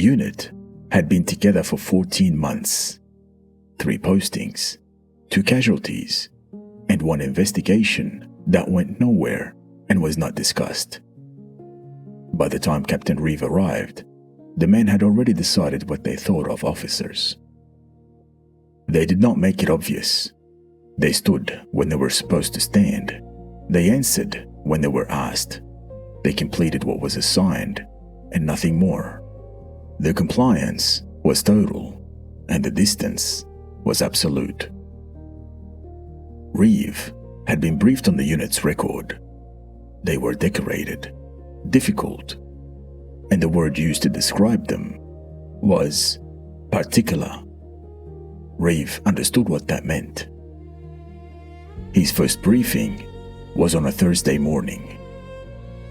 unit had been together for 14 months, 3 postings, 2 casualties, and 1 investigation that went nowhere and was not discussed. By the time Captain Reeve arrived, the men had already decided what they thought of officers. They did not make it obvious. They stood when they were supposed to stand. They answered when they were asked. They completed what was assigned, and nothing more. The compliance was total, and the distance was absolute. Reeve had been briefed on the unit's record. They were decorated, difficult, and the word used to describe them was particular. Reeve understood what that meant. His first briefing was on a Thursday morning.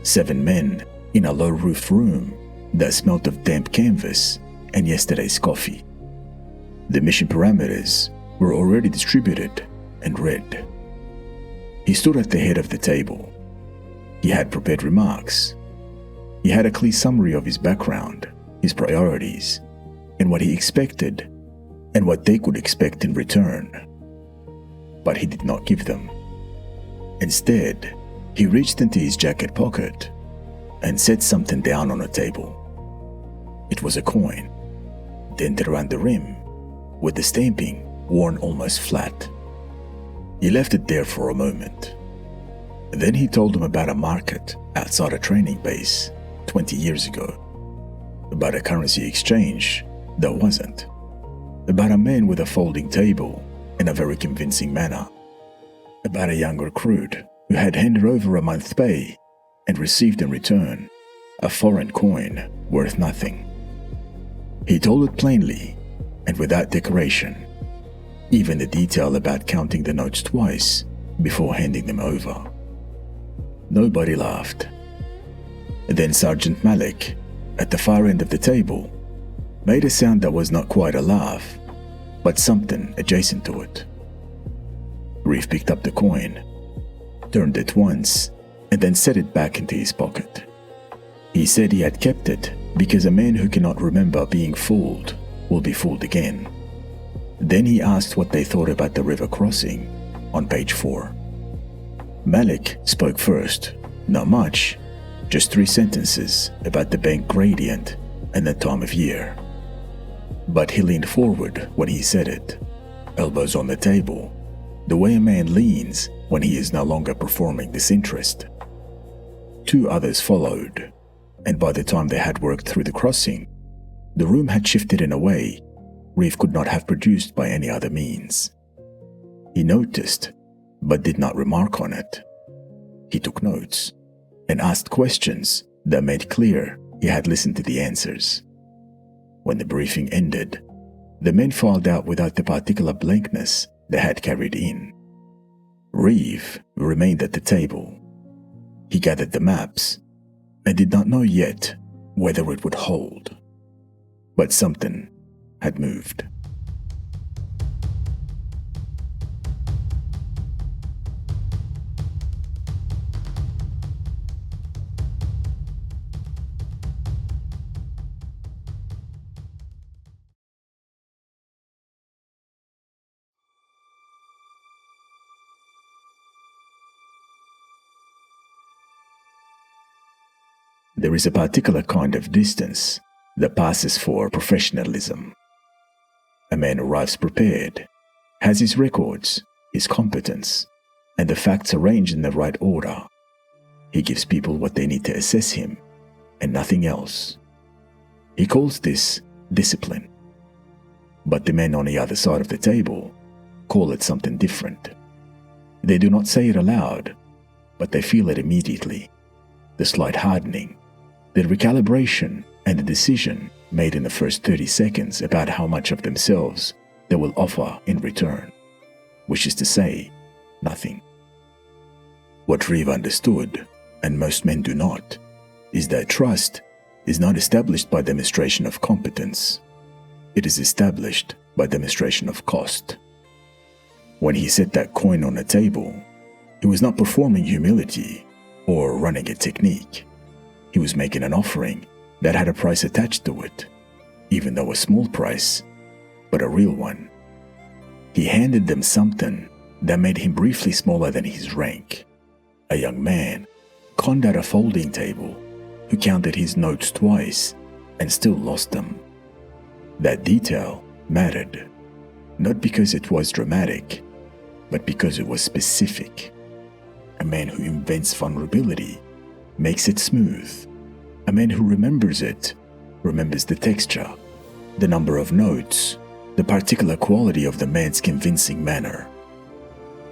7 men in a low-roofed room that smelt of damp canvas and yesterday's coffee. The mission parameters were already distributed and read. He stood at the head of the table. He had prepared remarks. He had a clear summary of his background, his priorities, and what he expected and what they could expect in return. But he did not give them. Instead, he reached into his jacket pocket and set something down on a table. It was a coin, dented around the rim, with the stamping worn almost flat. He left it there for a moment. Then he told them about a market outside a training base 20 years ago, about a currency exchange that wasn't, about a man with a folding table in a very convincing manner, about a young recruit who had handed over a month's pay and received in return a foreign coin worth nothing. He told it plainly and without decoration, even the detail about counting the notes twice before handing them over. Nobody laughed. Then Sergeant Malik, at the far end of the table, made a sound that was not quite a laugh, but something adjacent to it. Reeve picked up the coin, turned it once, and then set it back into his pocket. He said he had kept it because a man who cannot remember being fooled will be fooled again. Then he asked what they thought about the river crossing on page 4. Malik spoke first, not much, just 3 sentences about the bank gradient and the time of year. But he leaned forward when he said it, elbows on the table, the way a man leans when he is no longer performing disinterest. 2 others followed, and by the time they had worked through the crossing, the room had shifted in a way Reeve could not have produced by any other means. He noticed, but did not remark on it. He took notes and asked questions that made clear he had listened to the answers. When the briefing ended, the men filed out without the particular blankness they had carried in. Reeve remained at the table. He gathered the maps and did not know yet whether it would hold. But something had moved. There is a particular kind of distance that passes for professionalism. A man arrives prepared, has his records, his competence, and the facts arranged in the right order. He gives people what they need to assess him, and nothing else. He calls this discipline. But the men on the other side of the table call it something different. They do not say it aloud, but they feel it immediately. The slight hardening, the recalibration, and the decision made in the first 30 seconds about how much of themselves they will offer in return, which is to say, nothing. What Reeve understood, and most men do not, is that trust is not established by demonstration of competence. It is established by demonstration of cost. When he set that coin on the table, he was not performing humility or running a technique. He was making an offering that had a price attached to it, even though a small price, but a real one. He handed them something that made him briefly smaller than his rank. A young man conned at a folding table who counted his notes twice and still lost them. That detail mattered, not because it was dramatic, but because it was specific. A man who invents vulnerability makes it smooth. A man who remembers it remembers the texture, the number of notes, the particular quality of the man's convincing manner.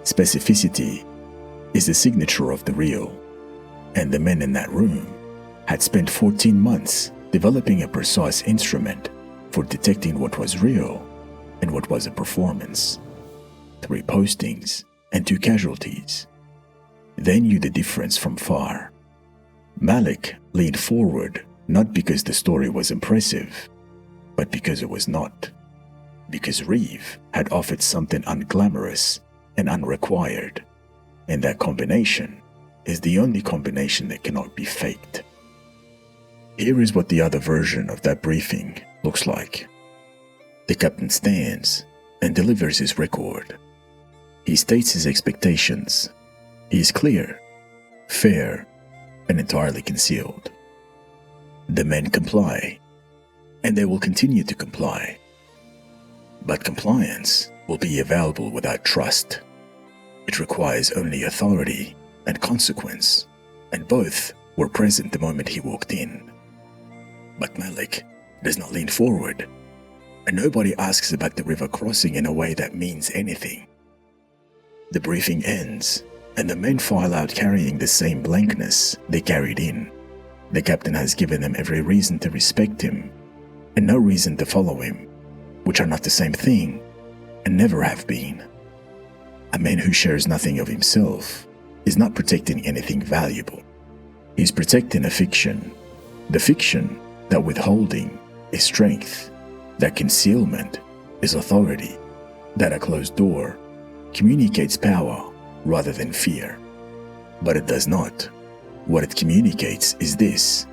Specificity is the signature of the real, and the men in that room had spent 14 months developing a precise instrument for detecting what was real and what was a performance. 3 postings and 2 casualties. They knew the difference from far. Malik leaned forward not because the story was impressive, but because it was not. Because Reeve had offered something unglamorous and unrequired, and that combination is the only combination that cannot be faked. Here is what the other version of that briefing looks like. The captain stands and delivers his record. He states his expectations. He is clear, fair, and entirely concealed. The men comply, and they will continue to comply. But compliance will be available without trust. It requires only authority and consequence, and both were present the moment he walked in. But Malik does not lean forward, and nobody asks about the river crossing in a way that means anything. The briefing ends, and the men file out carrying the same blankness they carried in. The captain has given them every reason to respect him, and no reason to follow him, which are not the same thing, and never have been. A man who shares nothing of himself is not protecting anything valuable. He's protecting a fiction. The fiction that withholding is strength, that concealment is authority, that a closed door communicates power rather than fear. But it does not. What it communicates is this: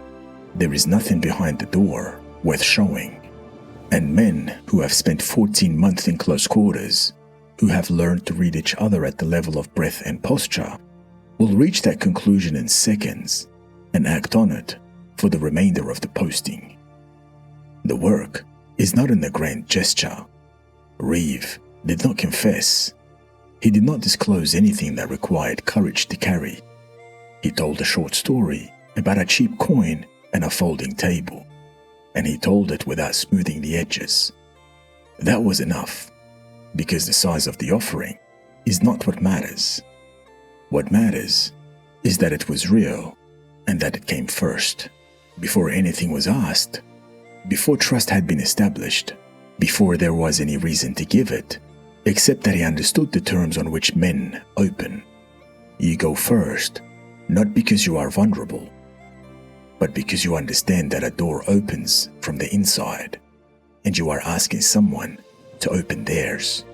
there is nothing behind the door worth showing. And men who have spent 14 months in close quarters, who have learned to read each other at the level of breath and posture, will reach that conclusion in seconds and act on it for the remainder of the posting. The work is not in the grand gesture. Reeve did not confess. He did not disclose anything that required courage to carry. He told a short story about a cheap coin and a folding table, and he told it without smoothing the edges. That was enough, because the size of the offering is not what matters. What matters is that it was real and that it came first, before anything was asked, before trust had been established, before there was any reason to give it, except that he understood the terms on which men open. You go first, not because you are vulnerable, but because you understand that a door opens from the inside, and you are asking someone to open theirs.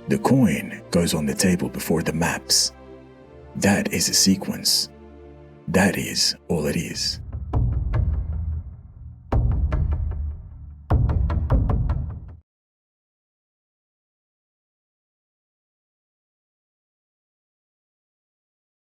The coin goes on the table before the maps. That is a sequence. That is all it is.